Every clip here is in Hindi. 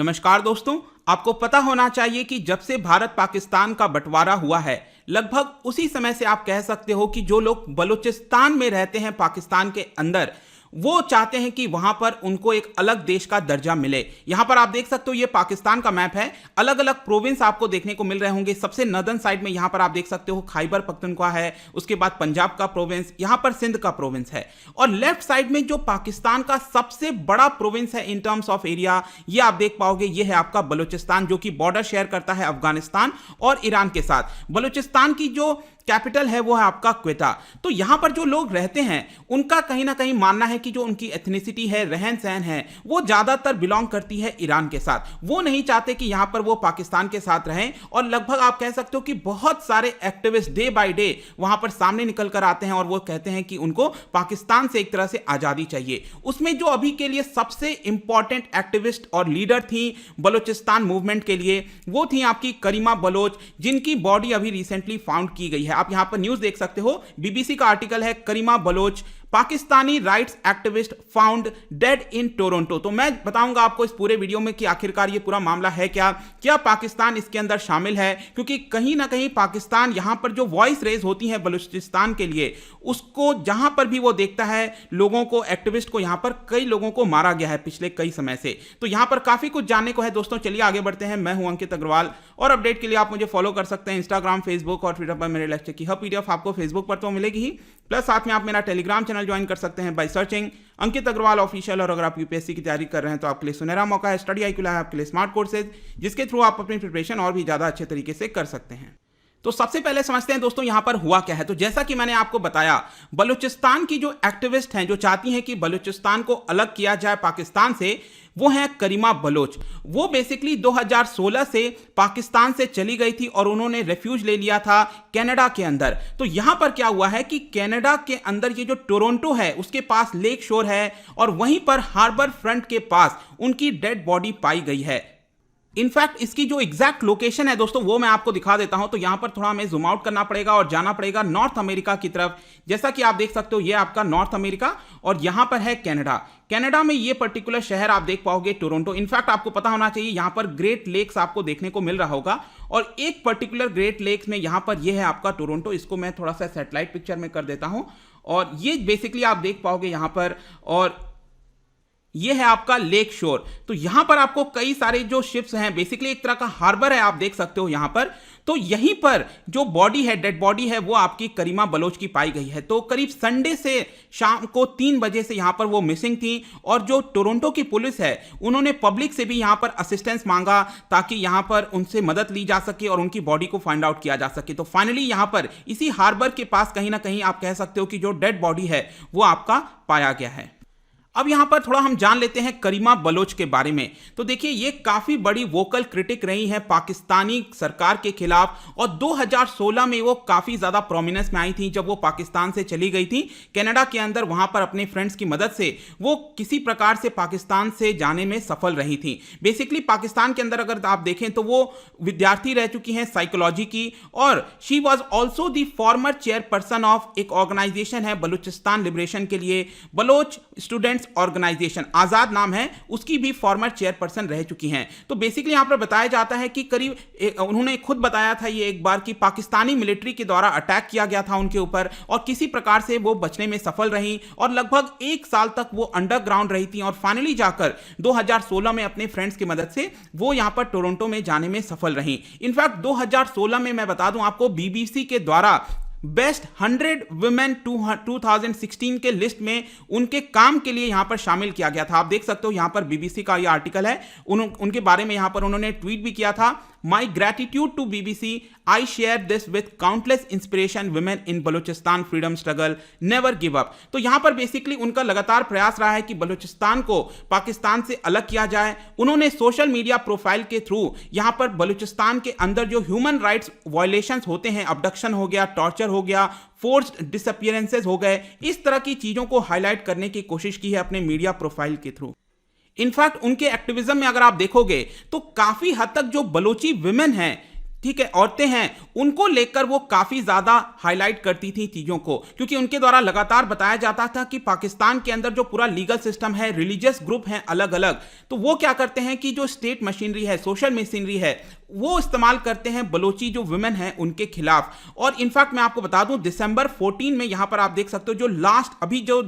नमस्कार दोस्तों, आपको पता होना चाहिए कि जब से भारत पाकिस्तान का बंटवारा हुआ है, लगभग उसी समय से आप कह सकते हो कि जो लोग बलूचिस्तान में रहते हैं पाकिस्तान के अंदर, वो चाहते हैं कि वहां पर उनको एक अलग देश का दर्जा मिले। यहां पर आप देख सकते हो ये पाकिस्तान का मैप है। अलग अलग प्रोविंस आपको देखने को मिल रहे होंगे। सबसे नॉर्दर्न साइड में यहां पर आप देख सकते हो खैबर पख्तूनख्वा है, उसके बाद पंजाब का प्रोविंस, यहां पर सिंध का प्रोविंस है, और लेफ्ट साइड में जो पाकिस्तान का सबसे बड़ा प्रोविंस है इन टर्म्स ऑफ एरिया, ये आप देख पाओगे, ये है आपका बलूचिस्तान, जो कि बॉर्डर शेयर करता है अफगानिस्तान और ईरान के साथ। बलूचिस्तान की जो कैपिटल है वो है आपका क्वेटा। तो यहां पर जो लोग रहते हैं उनका कहीं ना कहीं मानना है कि जो उनकी एथनिसिटी है, रहन सहन है, वो ज्यादातर बिलोंग करती है ईरान के साथ। वो नहीं चाहते कि यहां पर वो पाकिस्तान के साथ रहें, और लगभग आप कह सकते हो कि बहुत सारे एक्टिविस्ट डे बाय डे वहां पर सामने निकल कर आते हैं और वो कहते हैं कि उनको पाकिस्तान से एक तरह से आजादी चाहिए। उसमें जो अभी के लिए सबसे इंपॉर्टेंट एक्टिविस्ट और लीडर थी बलूचिस्तान मूवमेंट के लिए, वो थी आपकी करीमा बलोच, जिनकी बॉडी अभी रिसेंटली फाउंड की गई है। आप यहां पर न्यूज देख सकते हो, बीबीसी का आर्टिकल है, Karima Baloch Pakistani rights activist found dead in Toronto. तो मैं बताऊंगा आपको इस पूरे वीडियो में कि आखिरकार ये पूरा मामला है क्या पाकिस्तान इसके अंदर शामिल है, क्योंकि कहीं ना कहीं पाकिस्तान यहां पर जो वॉइस रेज होती है बलूचिस्तान के लिए, उसको जहां पर भी वो देखता है लोगों को, एक्टिविस्ट को, यहां पर कई लोगों को मारा गया है पिछले कई समय से। तो यहां पर काफी कुछ जानने को है दोस्तों। चलिए आगे बढ़ते हैं। मैं हूं अंकित अग्रवाल, और अपडेट के लिए आप मुझे फॉलो कर सकते हैं इंस्टाग्राम, फेसबुक और ट्विटर पर। मेरे लेक्चर की हर पीडीएफ आपको फेसबुक पर तो मिलेगी ही, प्लस साथ में आप मेरा टेलीग्राम चैनल ज्वाइन कर सकते हैं by searching Ankit Agrawal official. और अगर आप यूपीएससी की तैयारी कर रहे हैं तो आपके लिए सुनहरा मौका है। स्टडी IQ है आपके लिए स्मार्ट कोर्सेज, जिसके थ्रू आप अपनी प्रिपरेशन और भी ज्यादा अच्छे तरीके से कर सकते हैं। तो सबसे पहले समझते हैं दोस्तों यहां पर हुआ क्या है। तो जैसा कि मैंने आपको बताया, बलूचिस्तान की जो एक्टिविस्ट हैं, जो चाहती हैं कि बलूचिस्तान को अलग किया जाए पाकिस्तान से, वो हैं करीमा बलोच। वो बेसिकली 2016 से पाकिस्तान से चली गई थी और उन्होंने रेफ्यूज ले लिया था कनाडा के अंदर। तो यहां पर क्या हुआ है कि कनाडा के अंदर ये जो टोरंटो है, उसके पास लेक शोर है, और वहीं पर हार्बर फ्रंट के पास उनकी डेड बॉडी पाई गई है। इनफैक्ट इसकी जो एग्जैक्ट लोकेशन है दोस्तों, वो मैं आपको दिखा देता हूं। तो यहां पर थोड़ा हमें जूम आउट करना पड़ेगा और जाना पड़ेगा नॉर्थ अमेरिका की तरफ। जैसा कि आप देख सकते हो, ये आपका नॉर्थ अमेरिका, और यहां पर है कनाडा। कनाडा में ये पर्टिकुलर शहर आप देख पाओगे टोरंटो। इनफैक्ट आपको पता होना चाहिए, यहां पर ग्रेट लेक्स आपको देखने को मिल रहा होगा, और एक पर्टिकुलर ग्रेट लेक्स में यहां पर ये है आपका टोरंटो। इसको मैं थोड़ा सा सैटेलाइट पिक्चर में कर देता हूं, और ये बेसिकली आप देख पाओगे यहां पर, और ये है आपका लेक शोर। तो यहां पर आपको कई सारे जो शिप्स हैं, बेसिकली एक तरह का हार्बर है, आप देख सकते हो यहां पर। तो यहीं पर जो बॉडी है, डेड बॉडी है, वो आपकी करीमा बलोच की पाई गई है। तो करीब संडे से शाम को 3 बजे से यहां पर वो मिसिंग थी, और जो टोरंटो की पुलिस है, उन्होंने पब्लिक से भी यहां पर असिस्टेंस मांगा ताकि यहां पर उनसे मदद ली जा सके और उनकी बॉडी को फाइंड आउट किया जा सके। तो फाइनली यहां पर इसी हार्बर के पास कहीं ना कहीं आप कह सकते हो कि जो डेड बॉडी है वो आपका पाया गया है। अब यहां पर थोड़ा हम जान लेते हैं करीमा बलोच के बारे में। तो देखिए, ये काफी बड़ी वोकल क्रिटिक रही है पाकिस्तानी सरकार के खिलाफ, और 2016 में वो काफी ज्यादा प्रोमिनेंस में आई थी जब वो पाकिस्तान से चली गई थी कनाडा के अंदर। वहां पर अपने फ्रेंड्स की मदद से वो किसी प्रकार से पाकिस्तान से जाने में सफल रही थी। बेसिकली पाकिस्तान के अंदर अगर आप देखें तो वो विद्यार्थी रह चुकी हैं साइकोलॉजी की, और she was also the former chairperson of एक ऑर्गेनाइजेशन है बलूचिस्तान लिबरेशन के लिए, बलोच स्टूडेंट ऑर्गेनाइजेशन, आजाद नाम है, उसकी भी फॉर्मर चेयरपर्सन रह चुकी हैं। तो बेसिकली यहां पर बताया जाता है कि करीब उन्होंने खुद बताया था ये एक बार कि पाकिस्तानी मिलिट्री के द्वारा अटैक किया गया था उनके ऊपर, और किसी प्रकार से वो बचने में सफल रही, और लगभग 1 साल तक वो अंडरग्राउंड रही थी, और फाइनली जाकर 2016 में अपने फ्रेंड्स की मदद से वो यहां पर टोरंटो में जाने में सफल रही। इनफैक्ट 2016 में मैं बता दूं आपको, बीबीसी के द्वारा बेस्ट 100 वुमेन 2016 के लिस्ट में उनके काम के लिए यहां पर शामिल किया गया था। आप देख सकते हो यहां पर बीबीसी का यह आर्टिकल है, उनके बारे में यहां पर उन्होंने ट्वीट भी किया था, my gratitude to BBC, I share this with countless inspiration women in Balochistan freedom struggle, never give up. तो यहां पर बेसिकली उनका लगातार प्रयास रहा है कि बलूचिस्तान को पाकिस्तान से अलग किया जाए। उन्होंने सोशल मीडिया प्रोफाइल के थ्रू यहां पर बलूचिस्तान के अंदर जो ह्यूमन राइट्स वायलेशंस होते हैं, अबडक्शन हो गया, टॉर्चर हो गया, फोर्स्ड डिसअपियरेंसेस हो गए, इस तरह की चीजों को हाईलाइट करने की कोशिश की है अपने मीडिया प्रोफाइल के थ्रू। इनफैक्ट उनके एक्टिविज्म में अगर आप देखोगे तो काफी हद तक जो बलोची विमेन हैं, ठीक है, औरतें हैं, उनको लेकर वो काफी ज्यादा हाईलाइट करती थी चीजों को, क्योंकि उनके द्वारा लगातार बताया जाता था कि पाकिस्तान के अंदर जो पूरा लीगल सिस्टम है, रिलीजियस ग्रुप हैं अलग अलग, तो वो क्या करते हैं कि जो स्टेट मशीनरी है, सोशल मशीनरी है, वो इस्तेमाल करते हैं बलोची जो वुमेन हैं उनके खिलाफ। और इनफैक्ट मैं आपको बता दूं, दिसंबर 14 में यहां पर आप देख सकते हो, जो लास्ट अभी जो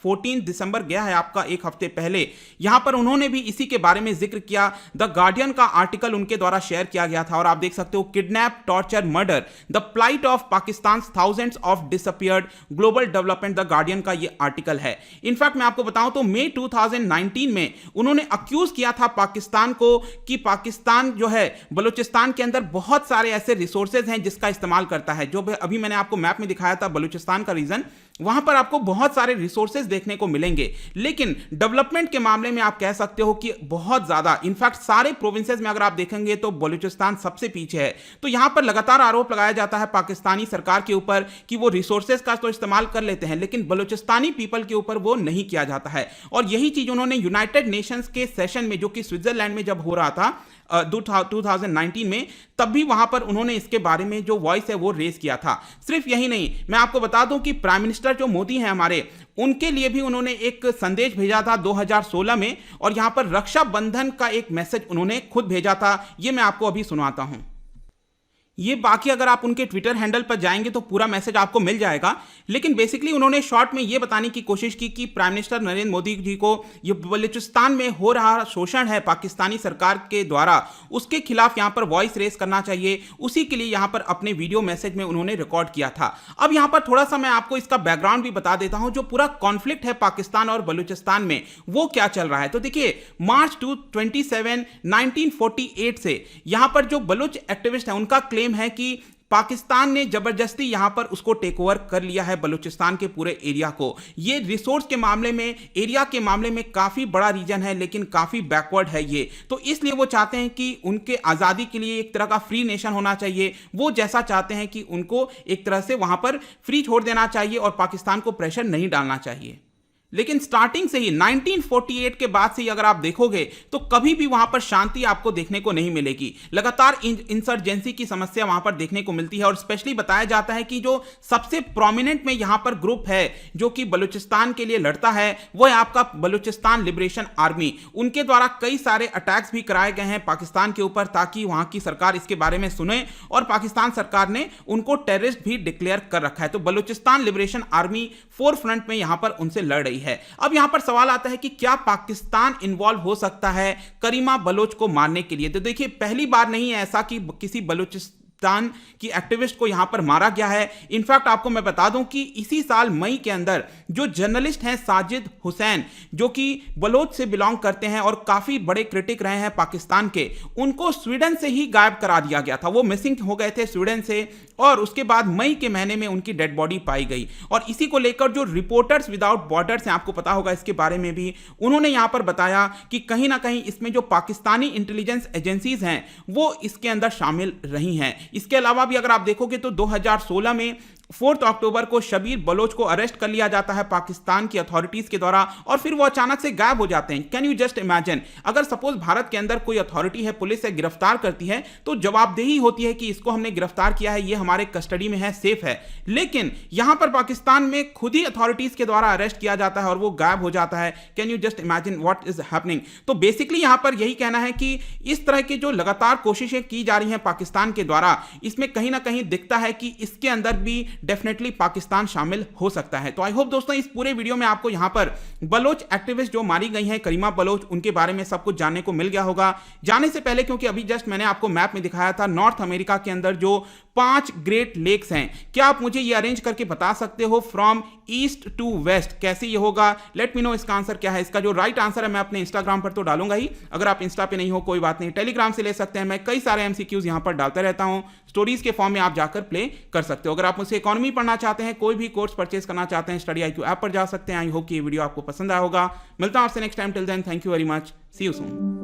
14 दिसंबर गया है आपका एक हफ्ते पहले, यहां पर उन्होंने भी इसी के बारे में जिक्र किया। द गार्डियन का आर्टिकल उनके द्वारा शेयर किया गया था और आप देख सकते हो, kidnap, torture, murder, the plight of Pakistan, thousands of disappeared, global development, the Guardian का ये आर्टिकल है। इनफैक्ट मैं आपको बताऊं तो मई 2019 में उन्होंने अक्यूज किया था पाकिस्तान को कि पाकिस्तान जो है बलूचिस्तान के अंदर बहुत सारे ऐसे रिसोर्सेज हैं जिसका इस्तेमाल करता है। जो अभी मैंने आपको मैप में दिखाया था बलूचिस्तान का रीजन, वहां पर आपको बहुत सारे रिसोर्सेज देखने को मिलेंगे, लेकिन डेवलपमेंट के मामले में आप कह सकते हो कि बहुत ज्यादा, इनफैक्ट सारे प्रोविंसेस में अगर आप देखेंगे तो बलूचिस्तान सबसे पीछे है। तो यहां पर लगातार आरोप लगाया जाता है पाकिस्तानी सरकार के ऊपर कि वो रिसोर्सेज का तो इस्तेमाल कर लेते हैं, लेकिन बलूचिस्तानी पीपल के ऊपर वो नहीं किया जाता है। और यही चीज उन्होंने यूनाइटेड नेशंस के सेशन में, जो कि स्विट्जरलैंड में जब हो रहा था 2019 में, तब भी वहां पर उन्होंने इसके बारे में जो वॉइस है वो रेज किया था। सिर्फ यही नहीं, मैं आपको बता दूं कि प्राइम मिनिस्टर जो मोदी हैं हमारे, उनके लिए भी उन्होंने एक संदेश भेजा था 2016 में, और यहां पर रक्षाबंधन का एक मैसेज उन्होंने खुद भेजा था। ये मैं आपको अभी सुनाता हूं। ये बाकी अगर आप उनके ट्विटर हैंडल पर जाएंगे तो पूरा मैसेज आपको मिल जाएगा, लेकिन बेसिकली उन्होंने शॉर्ट में ये बताने की कोशिश की कि प्राइम मिनिस्टर नरेंद्र मोदी जी को ये बलूचिस्तान में हो रहा शोषण है पाकिस्तानी सरकार के द्वारा, उसके खिलाफ यहां पर वॉइस रेस करना चाहिए। उसी के लिए यहां पर अपने वीडियो मैसेज में उन्होंने रिकॉर्ड किया था। अब यहां पर थोड़ा सा मैं आपको इसका बैकग्राउंड भी बता देता हूं, जो पूरा कॉन्फ्लिक्ट है पाकिस्तान और बलूचिस्तान में वो क्या चल रहा है। तो देखिए, मार्च 27, 1948 से यहां पर जो बलूच एक्टिविस्ट है उनका क्लेम है कि पाकिस्तान ने जबरदस्ती यहां पर उसको टेक ओवर कर लिया है, बलूचिस्तान के पूरे एरिया को। ये रिसोर्स के मामले में, एरिया के मामले में काफी बड़ा रीजन है, लेकिन काफी बैकवर्ड है ये। तो इसलिए वो चाहते हैं कि उनके आजादी के लिए एक तरह का फ्री नेशन होना चाहिए। वो जैसा चाहते हैं कि उनको एक तरह से वहां पर फ्री छोड़ देना चाहिए और पाकिस्तान को प्रेशर नहीं डालना चाहिए। लेकिन स्टार्टिंग से ही 1948 के बाद से ही अगर आप देखोगे तो कभी भी वहां पर शांति आपको देखने को नहीं मिलेगी। लगातार इंसर्जेंसी की समस्या वहां पर देखने को मिलती है, और स्पेशली बताया जाता है कि जो सबसे प्रोमिनेंट में यहां पर ग्रुप है जो कि बलूचिस्तान के लिए लड़ता है, वो है आपका बलूचिस्तान लिबरेशन आर्मी। उनके द्वारा कई सारे अटैक्स भी कराए गए हैं पाकिस्तान के ऊपर, ताकि वहां की सरकार इसके बारे में सुने, और पाकिस्तान सरकार ने उनको टेररिस्ट भी डिक्लेयर कर रखा है। तो Balochistan liberation army four front में यहां पर उनसे लड़ रही है। अब यहां पर सवाल आता है कि क्या पाकिस्तान इन्वॉल्व हो सकता है करीमा बलोच को मारने के लिए। तो देखिए, पहली बार नहीं है ऐसा कि किसी बलूचिस्तान की एक्टिविस्ट को यहां पर मारा गया है। इनफैक्ट आपको मैं बता दूं कि इसी साल मई के अंदर जो जर्नलिस्ट हैं साजिद हुसैन, जो कि बलोच से बिलोंग करते हैं और काफी बड़े क्रिटिक रहे हैं पाकिस्तान के, उनको स्वीडन से ही गायब करा दिया गया था। वो मिसिंग हो गए थे स्वीडन से, और उसके बाद मई के महीने में उनकी डेड बॉडी पाई गई। और इसी को लेकर जो रिपोर्टर्स विदाउट बॉर्डर्स हैं, आपको पता होगा इसके बारे में भी, उन्होंने यहां पर बताया कि कहीं ना कहीं इसमें जो पाकिस्तानी इंटेलिजेंस एजेंसीज हैं वो इसके अंदर शामिल रही हैं। इसके अलावा भी अगर आप देखोगे तो 2016 में 4 अक्टूबर को शबीर बलोच को अरेस्ट कर लिया जाता है पाकिस्तान की अथॉरिटीज के द्वारा, और फिर वो अचानक से गायब हो जाते हैं। कैन यू जस्ट इमेजिन, अगर सपोज भारत के अंदर कोई अथॉरिटी है, पुलिस है, गिरफ्तार करती है, तो जवाबदेही होती है कि इसको हमने गिरफ्तार किया है, ये हमारे कस्टडी में है, सेफ है। लेकिन यहां पर पाकिस्तान में खुद ही अथॉरिटीज के द्वारा अरेस्ट किया जाता है और वो गायब हो जाता है। Can you just imagine what is happening. तो बेसिकली यहां पर यही कहना है कि इस तरह की जो लगातार कोशिशें की जा रही हैं पाकिस्तान के द्वारा, इसमें कहीं ना कहीं दिखता है कि इसके अंदर भी डेफिनेटली पाकिस्तान शामिल हो सकता है। तो आई होप दोस्तों इस पूरे वीडियो में आपको यहां पर बलोच एक्टिविस्ट जो मारी गई हैं करीमा बलोच, उनके बारे में सब कुछ जानने को मिल गया होगा। जाने से पहले, क्योंकि अभी जस्ट मैंने आपको मैप में दिखाया था नॉर्थ अमेरिका के अंदर जो 5 ग्रेट लेक्स हैं, क्या आप मुझे ये अरेंज करके बता सकते हो फ्रॉम ईस्ट टू वेस्ट कैसे ये होगा? लेट मी नो इसका आंसर क्या है। इसका जो राइट आंसर है मैं अपने इंस्टाग्राम पर तो डालूंगा ही, अगर आप इंस्टा पे नहीं हो कोई बात नहीं, टेलीग्राम से ले सकते हैं। मैं कई सारे एमसीक्यूज यहां पर डालता रहता हूं, स्टोरीज के फॉर्म में आप जाकर प्ले कर सकते हो। अगर आप मुझसे इकोनॉमी पढ़ना चाहते हैं, कोई भी कोर्स परचेस करना चाहते हैं, स्टडी IQ ऐप पर जा सकते हैं। आई होप कि ये वीडियो आपको पसंद आया होगा। मिलता हूं आपसे next time. Till then, thank you very much, see you soon.